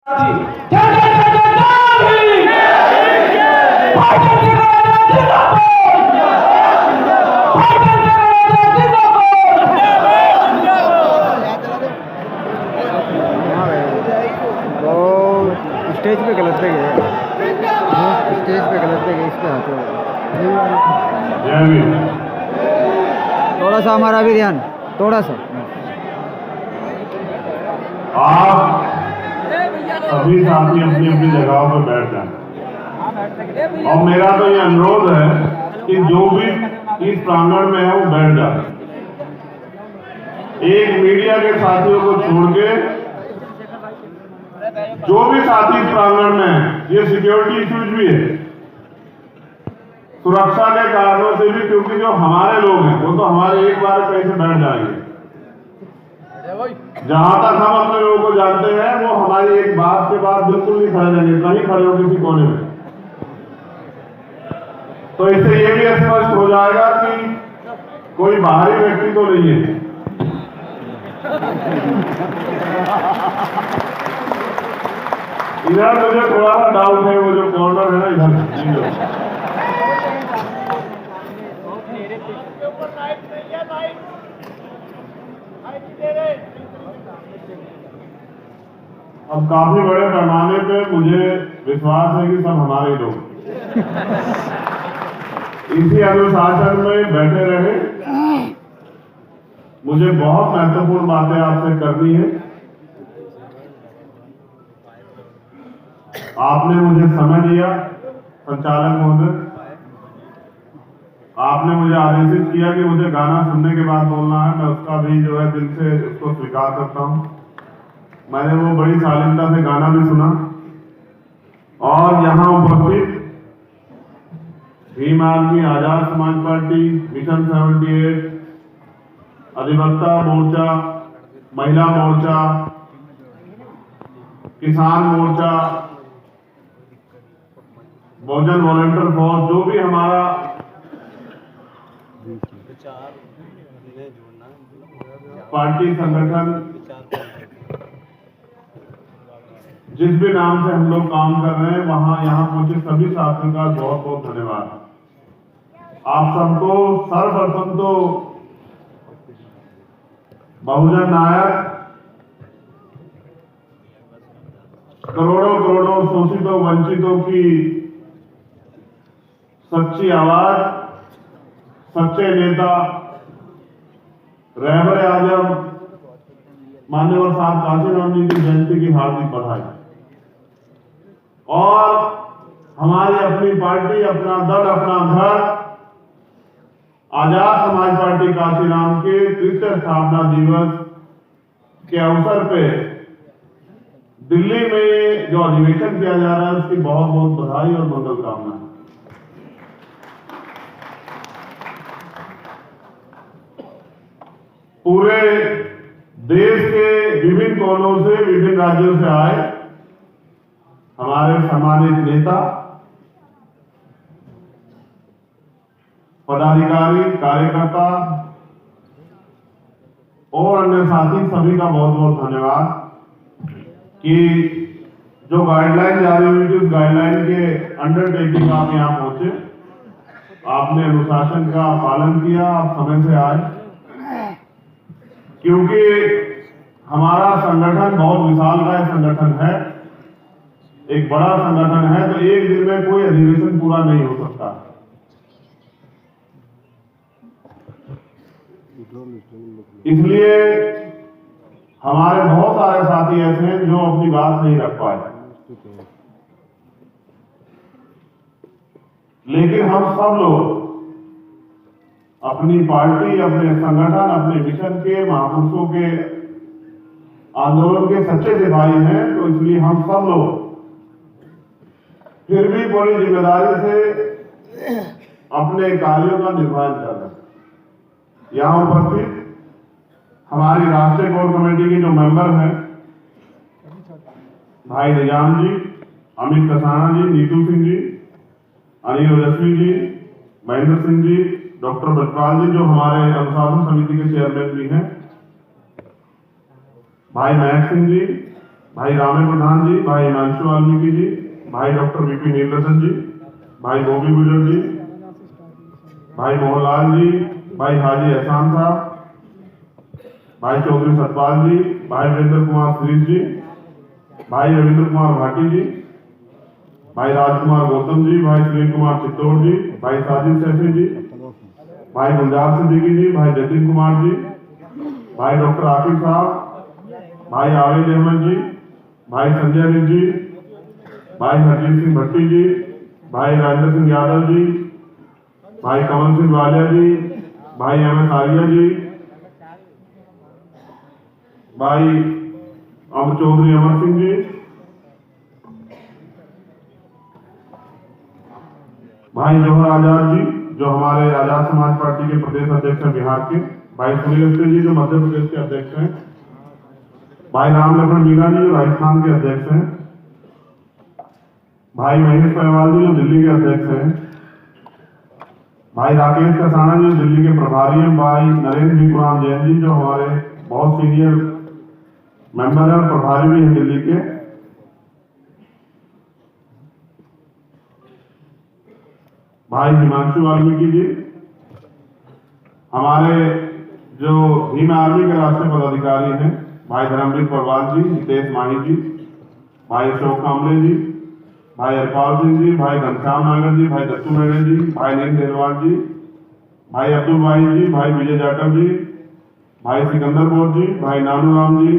Stage पे गलत पे गए, स्टेज पे गलत पे गए, इस पे आते थोड़ा सा हमारा भी ध्यान, थोड़ा सा। आप सभी साथी अपनी अपनी जगहों पर बैठ जाए और मेरा तो ये अनुरोध है कि जो भी इस प्रांगण में है वो बैठ जाए। एक मीडिया के साथियों को छोड़ के जो भी साथी इस प्रांगण में है, ये सिक्योरिटी इश्यूज भी है, सुरक्षा के कारणों से भी, क्योंकि जो हमारे लोग हैं वो तो हमारे एक बार कहीं से बैठ जाएंगे। जहां तक हम अपने लोगों को जानते हैं वो हमारी एक बात के बाद बिल्कुल नहीं खड़े रहेंगे, कहीं खड़े हो किसी कोने में। तो इससे ये भी स्पष्ट हो जाएगा कि कोई बाहरी व्यक्ति तो नहीं है। इधर मुझे थोड़ा सा डाउट है, वो जो कॉर्नर है ना इधर, अब काफी बड़े पैमाने पे मुझे विश्वास है कि सब हमारे लोग इसी अनुशासन में बैठे रहे। मुझे बहुत महत्वपूर्ण बातें आपसे करनी है। आपने मुझे समय दिया, संचालक महोदय, आपने मुझे आदेशित किया कि मुझे गाना सुनने के बाद बोलना है। मैं उसका भी जो है दिल से उसको स्वीकार करता हूं। मैंने वो बड़ी शालीनता से गाना भी सुना और यहाँ उपस्थित भीम आदमी, आजाद समाज पार्टी, मिशन 78, अधिवक्ता मोर्चा, महिला मोर्चा, किसान मोर्चा, बहुजन वॉलंटियर फोर्स, जो भी हमारा पार्टी संगठन, जिस भी नाम से हम लोग काम कर रहे हैं, वहां यहाँ पहुंचे सभी साथियों का बहुत बहुत धन्यवाद। आप सबको सर्वप्रथम तो बहुजन नायक, करोड़ों करोड़ों शोषितों वंचितों की सच्ची आवाज, सच्चे नेता, रहबर आजम मान्यवर साहब काशीराम जी की जयंती की हार्दिक बधाई। और हमारी अपनी पार्टी, अपना दल, अपना घर, आजाद समाज पार्टी काशीराम के तृतीय स्थापना दिवस के अवसर पे दिल्ली में जो अधिवेशन किया जा रहा है उसकी बहुत बहुत बधाई और मंगल कामना। पूरे देश के विभिन्न कोनों से, विभिन्न राज्यों से आए हमारे सम्मानित नेता, पदाधिकारी, कार्यकर्ता और अन्य साथी, सभी का बहुत बहुत धन्यवाद कि जो गाइडलाइन जारी हुई थी उस गाइडलाइन के अंडरटेकिंग आप यहाँ पहुंचे, आपने अनुशासन का पालन किया, आप समय से आए, क्योंकि हमारा संगठन बहुत विशालकाय संगठन है, एक बड़ा संगठन है, तो एक दिन में कोई अधिवेशन पूरा नहीं हो सकता। इसलिए हमारे बहुत सारे साथी ऐसे हैं जो अपनी बात नहीं रख पाए, लेकिन हम सब लोग अपनी पार्टी, अपने संगठन, अपने मिशन के, महापुरुषों के आंदोलन के सच्चे सिपाही हैं। तो इसलिए हम सब लोग फिर भी बड़ी जिम्मेदारी से अपने कार्यों का निर्वहन कर रहे हैं। यहाँ उपस्थित हमारी राष्ट्रीय कोर कमेटी के जो मेंबर हैं, भाई निजाम जी, अमित कसाना जी, नीतू सिंह जी, अनिल ओजस्वी जी, महेंद्र सिंह जी, डॉक्टर बटवाल जी, जो हमारे अनुशासन समिति के चेयरमैन भी हैं, भाई महक सिंह जी, भाई रामे प्रधान जी, भाई हिमांशु वाल्मीकि जी, भाई डॉक्टर वीपी नीलरतन जी, भाई गोपी गुजर जी, भाई मोहनलाल जी, भाई हाजी एहसान साहब, भाई चौधरी सतपाल जी, भाई वीरेंद्र कुमार श्रीष जी, भाई रविंद्र कुमार भाटी जी, भाई राजकुमार गौतम जी, भाई सुनील कुमार चित्तौड़ जी, भाई साजिद सैफी जी, भाई गुलजार सिद्दीकी जी, भाई जतिन कुमार जी, भाई डॉक्टर आकिब साहब, भाई आवेद अहमद जी, भाई संजय अली जी, भाई हरजीत सिंह भट्टी जी, भाई राजेंद्र सिंह यादव जी, भाई कमल सिंह वालिया जी, भाई एम एस आर्या जी, भाई अमर चौधरी अमर सिंह जी, भाई जौहर आजाद जी जो हमारे आजाद समाज पार्टी के प्रदेश अध्यक्ष हैं बिहार के, भाई सुनील अवस्थी जी जो मध्य प्रदेश के अध्यक्ष हैं, भाई राम लखन मीणा जी जो राजस्थान के अध्यक्ष हैं, भाई महेश पहलवाल जी जो दिल्ली के अध्यक्ष हैं, भाई राकेश कसाना जी जो दिल्ली के प्रभारी हैं, भाई नरेंद्र विक्रम जैन जी जो हमारे बहुत सीनियर मेंबर हैं और प्रभारी भी हैं दिल्ली के, भाई हिमांशु वाल्मीकि जी, हमारे जो भीम आर्मी के राष्ट्रीय पदाधिकारी हैं, भाई धर्मवीर परवाल जी, हितेश माही जी, भाई अशोक कामले जी, भाई हरपाल सिंह जी, भाई घनश्याम नागर जी, भाई दत्तू मेहरे जी, भाई नील देहलवाल जी, भाई अब्दुल भाई जी, भाई विजय जाटव जी, भाई सिकंदर बोस जी, भाई नानू राम जी,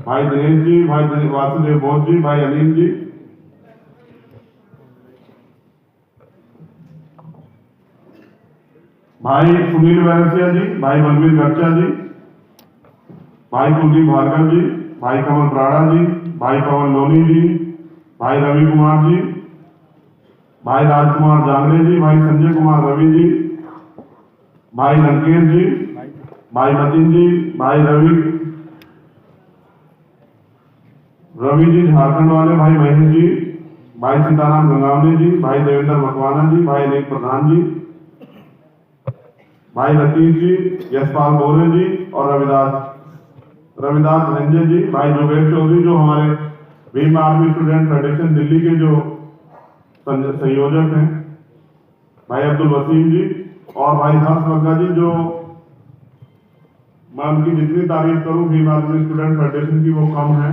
भाई दिनेश जी, भाई वासुदेव बोस जी, भाई अनिल जी, भाई सुनील वैरसिया जी, भाई बलवीर गर्चा जी, भाई कुलदीप भार्गव जी, भाई कमल प्राड़ा जी, भाई पवन लोनी जी, भाई रवि कुमार जी, भाई राजकुमार जांगरे जी, भाई संजय कुमार रवि जी, भाई लंकेश जी, भाई मतिन जी, भाई रवि जी झारखंड वाले, भाई महेश जी, भाई सीताराम गंगावने जी, भाई देवेंद्र मकवाना जी, भाई अनिल प्रधान जी, भाई लतीफ जी, यशपाल बोरे जी और रविदास रंजन जी, भाई जोगेश चौधरी जो हमारे Bhim army student federation Delhi के जो संयोजक हैं, भाई अब्दुल वसीम जी और भाई हर्ष वर्गा जी जो मैं उनकी जितनी तारीफ करूं भीम आर्मी स्टूडेंट फेडरेशन की वो कम है।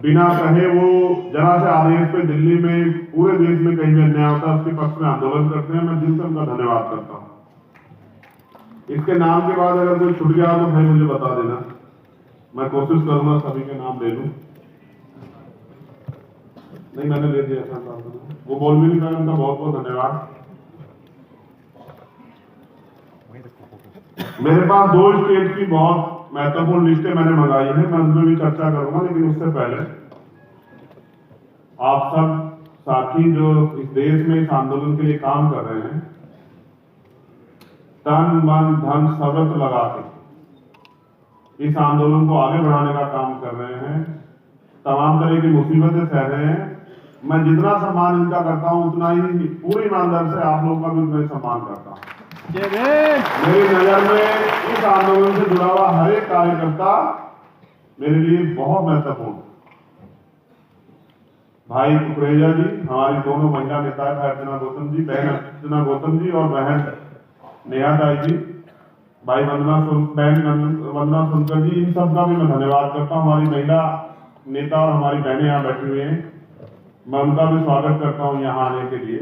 बिना कहे वो जरा से आदेश पे दिल्ली में पूरे देश में कहीं भी अन्याय होता है उसके पक्ष में आंदोलन करते हैं। मैं दिल से उनका धन्यवाद करता हूँ। इसके नाम के बाद अगर कोई छूट गया तो भाई मुझे बता देना, मैं कोशिश करूंगा सभी के नाम ले लूं। नहीं मैंने ले दिया था, वो बोल भी नहीं पाया, उनका बहुत बहुत धन्यवाद। मेरे पास 2 स्टेट की बहुत महत्वपूर्ण लिस्टें मैंने मंगाई है, मैं उन पर भी चर्चा करूंगा, लेकिन उससे पहले आप सब साथी जो इस देश में इस आंदोलन के लिए काम कर रहे हैं, तन मन धन सर्वत्र लगा के इस आंदोलन को आगे बढ़ाने का काम कर रहे हैं, तमाम तरह की मुसीबतें सह रहे हैं। मैं जितना सम्मान इनका करता हूं उतना ही पूरी ईमानदारी से आप लोगों का भी उतना ही सम्मान करता हूं। मेरी नजर में इस आंदोलन से जुड़ा हुआ हर एक कार्यकर्ता मेरे लिए बहुत महत्वपूर्ण है। भाई कुकरेजा जी हमारी दोनों महिला नेता है, भाई अर्चना गौतम जी, बहन अर्चना गौतम जी और बहन नेहा ताई जी, भाई वंदना सुनकर जी, इन सब का भी मैं धन्यवाद करता हूँ। हमारी महिला नेता और हमारी बहनें यहाँ बैठी हुई हैं, मैं उनका भी स्वागत करता हूँ यहाँ आने के लिए।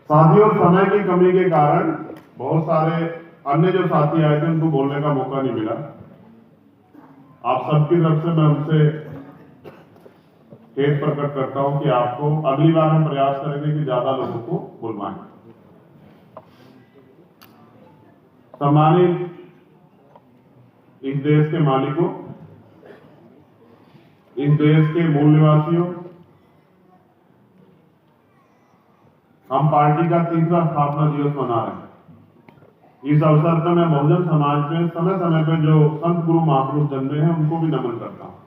साथियों, समय की कमी के कारण बहुत सारे अन्य जो साथी आए थे उनको बोलने का मौका नहीं मिला। आप सबकी तरफ से मैं उनसे खेद प्रकट करता हूं कि आपको अगली बार हम प्रयास करेंगे कि ज्यादा लोगों को बुलवाएं। सम्मानित इस देश के मालिकों, इस देश के मूल निवासियों, हम पार्टी का 3रा स्थापना दिवस मना रहे हैं। इस अवसर पर मैं बहुजन समाज में समय समय पर जो संत गुरु महापुरुष जन्मे हैं उनको भी नमन करता हूं।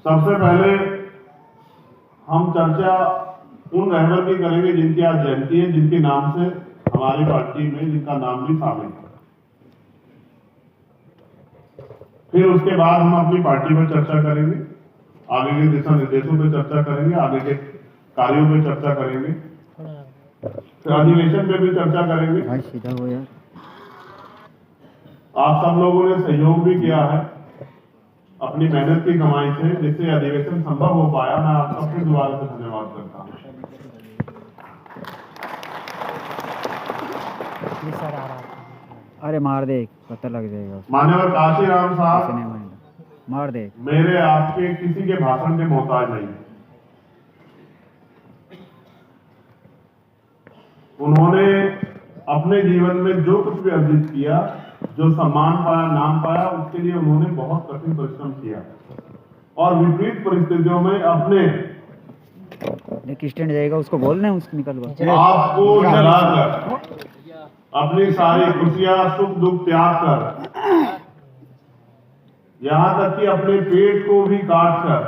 सबसे पहले हम चर्चा उन रहबर की करेंगे जिनकी आज जयंती है, जिनके नाम से हमारी पार्टी में जिनका नाम भी शामिल है। फिर उसके बाद हम अपनी पार्टी पर चर्चा करेंगे, आगे के दिशा निर्देशों पर चर्चा करेंगे, आगे के कार्यों पर चर्चा करेंगे, फिर अधिवेशन पे भी चर्चा करेंगे। भाई सीधा हो यार। आप सब लोगों ने सहयोग भी किया है अपनी मेहनत की कमाई से, जिससे अधिवेशन संभव हो पाया। मैं आप सबको दोबारा से धन्यवाद करता हूँ। अरे मार दे, पता लग जाएगा। मान्यवर काशीराम ऐसे साहब नहीं मारेगा, मार दे। मेरे आपके किसी के भाषण के मोहताज नहीं। उन्होंने अपने जीवन में जो कुछ भी अर्जित किया, जो सम्मान पाया, नाम पाया, उसके लिए उन्होंने बहुत कठिन परिश्रम किया और विपरीत परिस्थितियों में अपने एक स्टैंड जाएगा, उसको बोलना है, उसको निकलवा। आपको जलाकर अपनी सारी खुशियां, सुख दुख त्याग कर, यहां तक कि अपने पेट को भी काट कर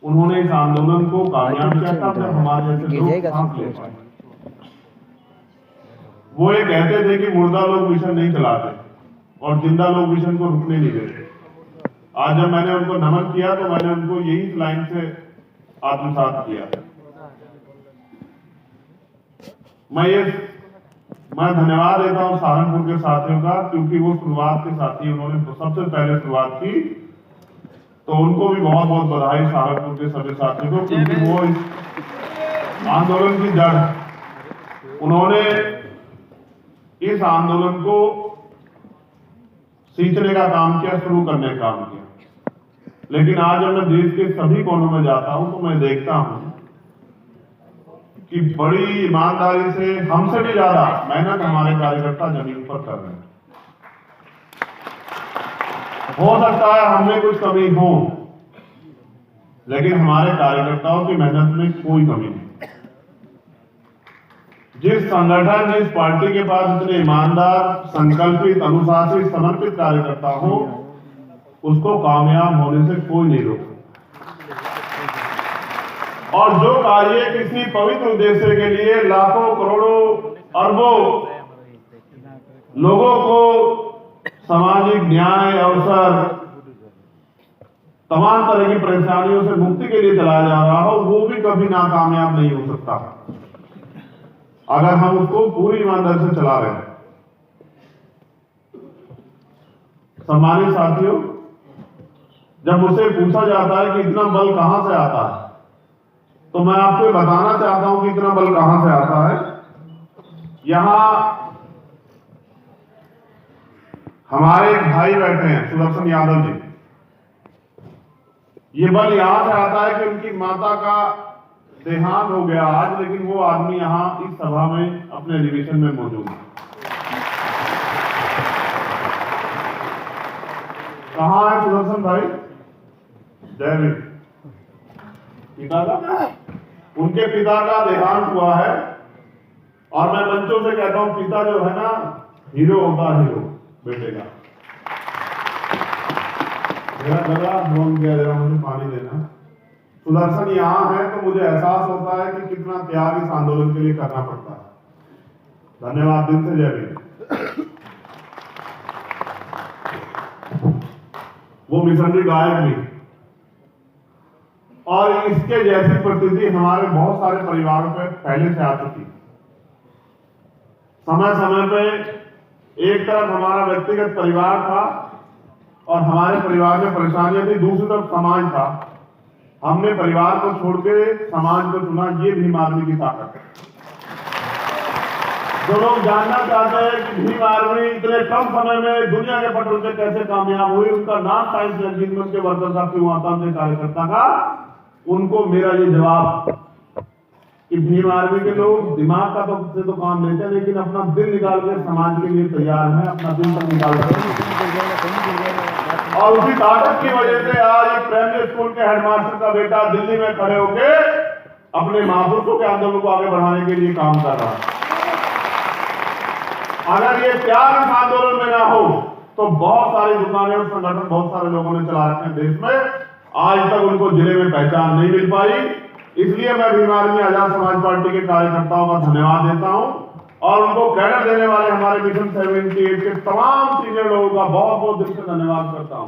उन्होंने इस आंदोलन को कामयाब किया था। जब हमारे जैसे लोग सांस ले पाए। वो ये कहते थे कि मुर्दा लोग मिशन नहीं चलाते और जिंदा लोग मिशन को रुकने नहीं देते। आज जब मैंने उनको नमन किया तो मैंने उनको यही लाइन से आत्मसात किया। मैं धन्यवाद देता हूं सहारनपुर के साथियों का, क्योंकि वो शुरुआत के साथी, उन्होंने सबसे पहले शुरुआत की, तो उनको भी बहुत बहुत बधाई सहारनपुर के सभी साथियों को, क्योंकि वो इस आंदोलन की जड़, उन्होंने इस आंदोलन को सींचने का काम किया, शुरू करने का काम किया। लेकिन आज जब मैं देश के सभी कोनों में जाता हूं तो मैं देखता हूं कि बड़ी ईमानदारी से, हमसे भी ज्यादा मेहनत हमारे कार्यकर्ता जमीन पर कर रहे हैं। हो सकता है हमें कुछ कमी हो, लेकिन हमारे कार्यकर्ताओं की मेहनत में कोई कमी नहीं। जिस संगठन, जिस पार्टी के पास इतने ईमानदार, संकल्पित, अनुशासित, समर्पित कार्यकर्ता हो, उसको कामयाब होने से कोई नहीं रोक सकता। और जो कार्य किसी पवित्र उद्देश्य के लिए लाखों, करोड़ों, अरबों लोगों को सामाजिक न्याय, अवसर, तमाम तरह की परेशानियों से मुक्ति के लिए चलाया जा रहा हो, वो भी कभी नाकामयाब नहीं हो सकता अगर हम उसको पूरी ईमानदारी से चला रहे हैं। सम्मानित साथियों, जब मुझसे पूछा जाता है कि इतना बल कहां से आता है, तो मैं आपको बताना चाहता हूं कि इतना बल कहां से आता है। यहां हमारे एक भाई बैठे हैं, सुदर्शन यादव जी। ये बल यहां से आता है कि उनकी माता का देहांत हो गया आज, लेकिन वो आदमी यहां इस सभा में अपने अधिवेशन में मौजूद है। कहां है सुदर्शन भाई? जय पिता का, उनके पिता का देहांत हुआ है। और मैं बच्चों से कहता हूं, पिता जो है ना, हीरो होता है, हीरो बेटे का। मेरा दादा फोन किया, जरा मुझे पानी देना। सुदर्शन यहां है तो मुझे एहसास होता है कि कितना त्याग इस आंदोलन के लिए करना पड़ता है। धन्यवाद, दिल से जय भीम। वो मिशनरी गायक भी, और इसके जैसी परिस्थिति हमारे बहुत सारे परिवारों पे पहले से आ चुकी। समय समय पे एक तरफ हमारा व्यक्तिगत परिवार था और हमारे परिवार में परेशानियां थी, दूसरी तरफ समाज था। हमने परिवार को छोड़ के समाज को चुना। ये भीम आर्मी की ताकत है। जो लोग जानना चाहते हैं कि भीम आर्मी इतने कम समय में दुनिया के पटल पे कैसे कामयाब हुई, उनका नाम टाइम्स मैगजीन में उनके वर्कर का क्यों आता है, कार्यकर्ता का, उनको मेरा ये जवाब कि भीम आर्मी के लोग दिमाग का तो काम लेते हैं, लेकिन अपना दिल निकाल के समाज के लिए तैयार है, अपना दिल तक निकाल कर। और उसी ताकत की वजह से आज एक प्राइमरी स्कूल के हेडमास्टर का बेटा दिल्ली में खड़े होके अपने महापुरुषों के आंदोलन को आगे बढ़ाने के लिए काम कर रहा है। अगर ये प्यार इस आंदोलन में ना हो तो बहुत सारी दुकानें और संगठन बहुत सारे लोगों ने चला रखे हैं देश में, आज तक उनको जिले में पहचान नहीं मिल पाई। इसलिए मैं भीम आर्मी आजाद समाज पार्टी के कार्यकर्ताओं का धन्यवाद देता हूं और उनको कैडर देने वाले हमारे मिशन 78 के तमाम सीनियर लोगों का बहुत बहुत दिल से धन्यवाद करता हूं,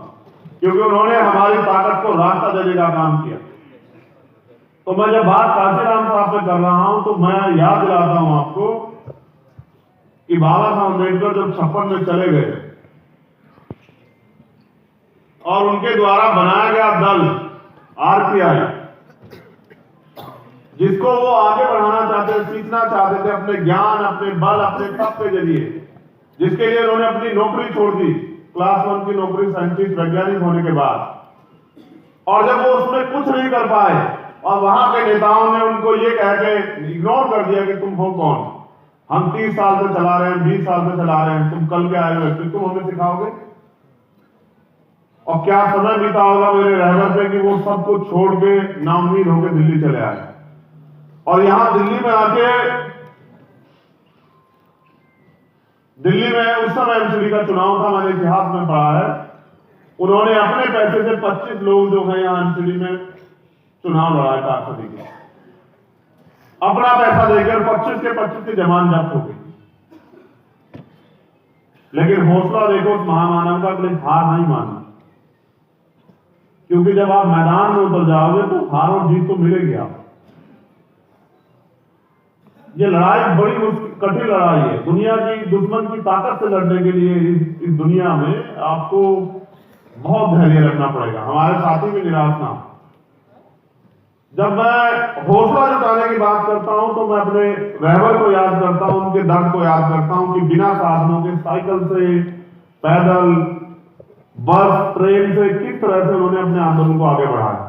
क्योंकि उन्होंने हमारी ताकत को रास्ता देने का काम किया। तो मैं जब बात काशीराम साहब पे कर रहा हूं तो मैं याद दिलाता हूं आपको कि बाबा साहब अम्बेडकर जब 56 में चले गए और उनके द्वारा बनाया गया दल आरपीआई, जिसको वो आगे बढ़ाना चाहते थे, सीखना चाहते थे अपने ज्ञान, अपने बल, अपने तप के जरिए, जिसके लिए उन्होंने अपनी नौकरी छोड़ दी, क्लास 1 की नौकरी साइंटिस्ट वैज्ञानिक होने के बाद। और जब वो उसमें कुछ नहीं कर पाए और वहां के नेताओं ने उनको ये कह के इग्नोर कर दिया कि तुम हो कौन, हम 30 साल से चला रहे हैं, 20 साल से चला रहे हैं, तुम कल के आए हो, तुम हमें सिखाओगे। और क्या समय बीता होगा मेरे रहबर पे कि वो सब कुछ छोड़ के नाउम्मीद होकर दिल्ली चले आए। और यहां दिल्ली में आके, दिल्ली में उस समय एमसीडी का चुनाव था, मैंने इतिहास में पढ़ा है, उन्होंने अपने पैसे से 25 लोग जो है यहां एमसीडी में चुनाव लड़ाए पार्षदी के, अपना पैसा देकर 25 के 25 की जमान जब्त हो गई। लेकिन हौसला देखो उस महामानव का, कि हार नहीं मानना, क्योंकि जब आप मैदान में उतर जाओगे तो हार और जीत तो मिलेगी। आप ये लड़ाई बड़ी कठिन लड़ाई है, दुनिया की दुश्मन की ताकत से लड़ने के लिए इस दुनिया में आपको बहुत धैर्य रखना पड़ेगा। हमारे साथी भी निराश ना हो। जब मैं हौसला जुटाने की बात करता हूं तो मैं अपने रहबर को याद करता हूं, उनके दर्द को याद करता हूं कि बिना साधनों के, साइकिल से, पैदल, बस, ट्रेन से किस तरह से उन्होंने अपने आंदोलन को आगे बढ़ाया।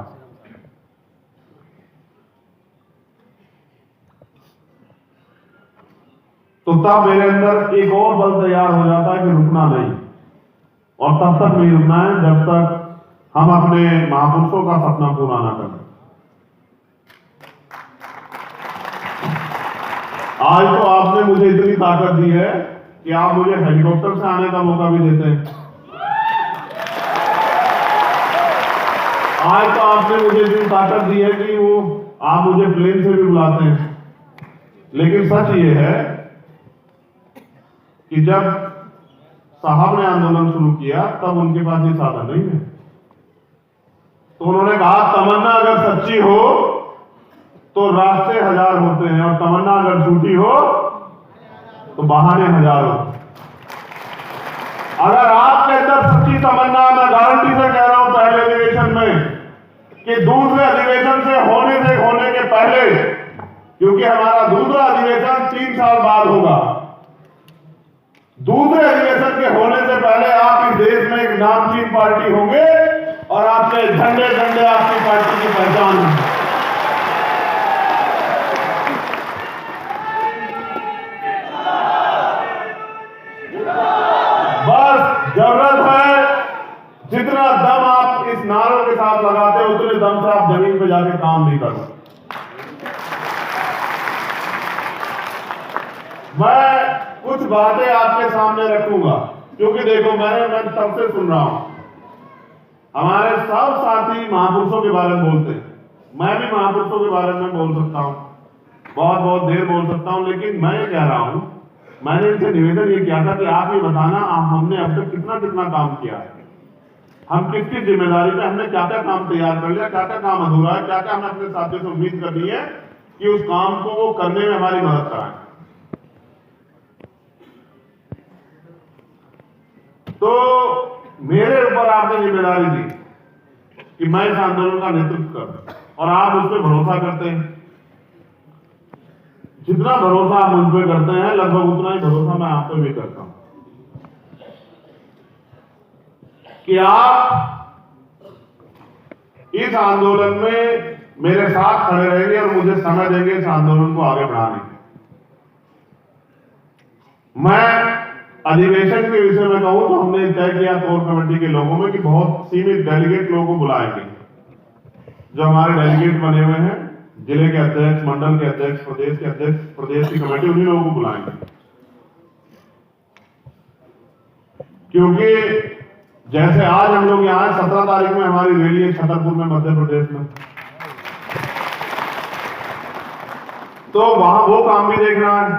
तो तब मेरे अंदर एक और बल तैयार हो जाता है कि रुकना नहीं, और तब तक नहीं रुकना है जब तक हम अपने महापुरुषों का सपना पूरा ना करें। आज तो आपने मुझे इतनी ताकत दी है कि आप मुझे हेलीकॉप्टर से आने का मौका भी देते हैं। आज तो आपने मुझे इतनी ताकत दी है कि वो आप मुझे प्लेन से भी बुलाते हैं। लेकिन सच ये है कि जब साहब ने आंदोलन शुरू किया तब उनके पास ये साधन नहीं है। तो उन्होंने कहा तमन्ना अगर सच्ची हो तो रास्ते हजार होते हैं, और तमन्ना अगर झूठी हो तो बहाने हजार होते हैं। अगर आपके अंदर सच्ची तमन्ना, मैं गारंटी से कह रहा हूं पहले अधिवेशन में कि दूसरे अधिवेशन से होने के पहले, क्योंकि हमारा दूसरा अधिवेशन 3 साल बाद होगा, दूसरे अधिवेशन के होने से पहले आप इस देश में एक नामचीन पार्टी होंगे और आपके झंडे झंडे आपकी पार्टी की पहचान होगी। बस जरूरत है जितना दम आप इस नारों के साथ लगाते हो उतने दम से आप जमीन पे जाके काम नहीं कर सकते। मैं कुछ बातें आपके सामने रखूंगा, क्योंकि देखो मैं सबसे सुन रहा हूं, हमारे सब साथी महापुरुषों के बारे में बोलते हैं, मैं भी महापुरुषों के बारे में बोल सकता हूं, बहुत बहुत देर बोल सकता हूं, लेकिन मैं ये कह रहा हूं, मैंने इनसे निवेदन ये किया था कि आप ये बताना हमने अब तक कितना कितना काम किया है, हम किसकी जिम्मेदारी पे, हमने क्या क्या काम तैयार कर लिया, क्या क्या काम अधूरा है, क्या क्या हमने अपने साथियों से उम्मीद कर दी है कि उस काम को वो करने में हमारी मदद कराएं। तो मेरे ऊपर आपने जिम्मेदारी दी कि मैं इस आंदोलन का नेतृत्व करूं, और आप उस पर भरोसा करते हैं। जितना भरोसा आप मुझ पर करते हैं लगभग उतना ही भरोसा मैं आप पर भी करता हूं कि आप इस आंदोलन में मेरे साथ खड़े रहेंगे और मुझे समय देंगे इस आंदोलन को आगे बढ़ाने के। मैं अधिवेशन के विषय में कहूं तो हमने तय किया कोर कमेटी के लोगों में कि बहुत सीमित डेलीगेट लोगों को बुलाएंगे, जो हमारे डेलीगेट बने हुए हैं, जिले के अध्यक्ष, मंडल के अध्यक्ष, प्रदेश के अध्यक्ष, प्रदेश की कमेटी, उन्हीं लोगों को बुलाएंगे। क्योंकि जैसे आज हम लोग यहाँ 17 तारीख में हमारी रैली है छतरपुर में, मध्य प्रदेश में, तो वहां वो काम भी देखना है।